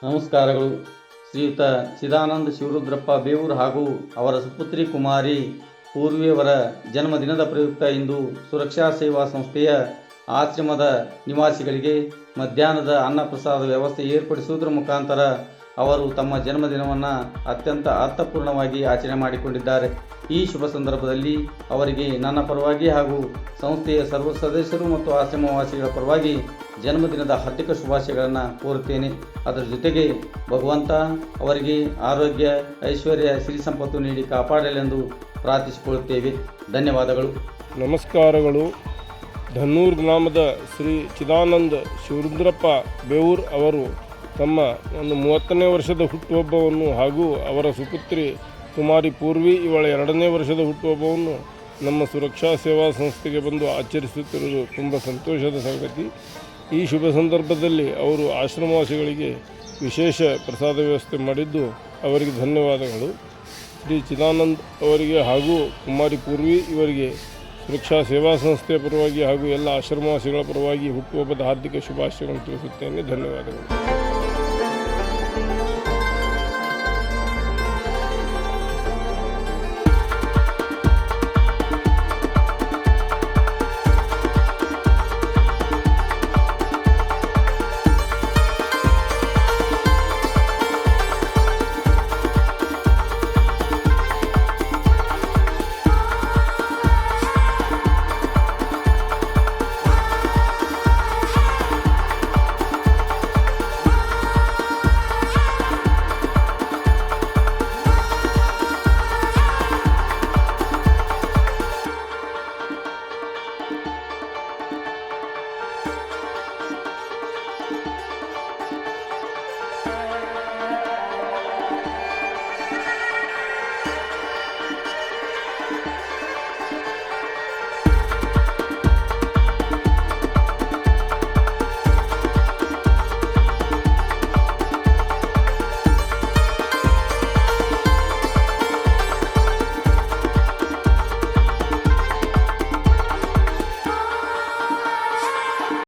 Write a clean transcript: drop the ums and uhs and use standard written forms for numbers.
ನಮಸ್ಕಾರಗಳು. ಶ್ರೀಯುತ ಚಿದಾನಂದ ಶಿವರುದ್ರಪ್ಪ ಬೇವೂರು ಹಾಗೂ ಅವರ ಸುಪುತ್ರಿ ಕುಮಾರಿ ಪೂರ್ವಿಯವರ ಜನ್ಮದಿನದ ಪ್ರಯುಕ್ತ ಇಂದು ಸುರಕ್ಷಾ ಸೇವಾ ಸಂಸ್ಥೆಯ ಆಶ್ರಮದ ನಿವಾಸಿಗಳಿಗೆ ಮಧ್ಯಾಹ್ನದ ಅನ್ನಪ್ರಸಾದ ವ್ಯವಸ್ಥೆ ಏರ್ಪಡಿಸುವುದರ ಮುಖಾಂತರ ಅವರು ತಮ್ಮ ಜನ್ಮದಿನವನ್ನು ಅತ್ಯಂತ ಅರ್ಥಪೂರ್ಣವಾಗಿ ಆಚರಣೆ ಮಾಡಿಕೊಂಡಿದ್ದಾರೆ. ಈ ಶುಭ ಸಂದರ್ಭದಲ್ಲಿ ಅವರಿಗೆ ನನ್ನ ಪರವಾಗಿ ಹಾಗೂ ಸಂಸ್ಥೆಯ ಸರ್ವ ಸದಸ್ಯರು ಮತ್ತು ಆಶ್ರಮವಾಸಿಗಳ ಪರವಾಗಿ ಜನ್ಮದಿನದ ಹಾರ್ದಿಕ ಶುಭಾಶಯಗಳನ್ನು ಕೋರುತ್ತೇನೆ. ಅದರ ಜೊತೆಗೆ ಭಗವಂತ ಅವರಿಗೆ ಆರೋಗ್ಯ, ಐಶ್ವರ್ಯ, ಸಿರಿ ಸಂಪತ್ತು ನೀಡಿ ಕಾಪಾಡಲೆಂದು ಪ್ರಾರ್ಥಿಸಿಕೊಳ್ಳುತ್ತೇವೆ. ಧನ್ಯವಾದಗಳು. ನಮಸ್ಕಾರಗಳು. ಧನ್ನೂರು ಗ್ರಾಮದ ಶ್ರೀ ಚಿದಾನಂದ ಶಿವರುದ್ರಪ್ಪ ಬೇವೂರು ಅವರು ತಮ್ಮ ಒಂದು 30ನೇ ವರ್ಷದ ಹುಟ್ಟುಹಬ್ಬವನ್ನು ಹಾಗೂ ಅವರ ಸುಪುತ್ರಿ ಕುಮಾರಿ ಪೂರ್ವಿ ಇವಳ 2ನೇ ವರ್ಷದ ಹುಟ್ಟುಹಬ್ಬವನ್ನು ನಮ್ಮ ಸುರಕ್ಷಾ ಸೇವಾ ಸಂಸ್ಥೆಗೆ ಬಂದು ಆಚರಿಸುತ್ತಿರುವುದು ತುಂಬ ಸಂತೋಷದ ಸಂಗತಿ. ಈ ಶುಭ ಸಂದರ್ಭದಲ್ಲಿ ಅವರು ಆಶ್ರಮವಾಸಿಗಳಿಗೆ ವಿಶೇಷ ಪ್ರಸಾದ ವ್ಯವಸ್ಥೆ ಮಾಡಿದ್ದು ಅವರಿಗೆ ಧನ್ಯವಾದಗಳು. ಶ್ರೀ ಚಿದಾನಂದ್ ಅವರಿಗೆ ಹಾಗೂ ಕುಮಾರಿ ಪೂರ್ವಿ ಇವರಿಗೆ ಸುರಕ್ಷಾ ಸೇವಾ ಸಂಸ್ಥೆಯ ಪರವಾಗಿ ಹಾಗೂ ಎಲ್ಲ ಆಶ್ರಮವಾಸಿಗಳ ಪರವಾಗಿ ಹುಟ್ಟುಹಬ್ಬದ ಹಾರ್ದಿಕ ಶುಭಾಶಯಗಳನ್ನು ತಿಳಿಸುತ್ತೇನೆ. ಧನ್ಯವಾದಗಳು.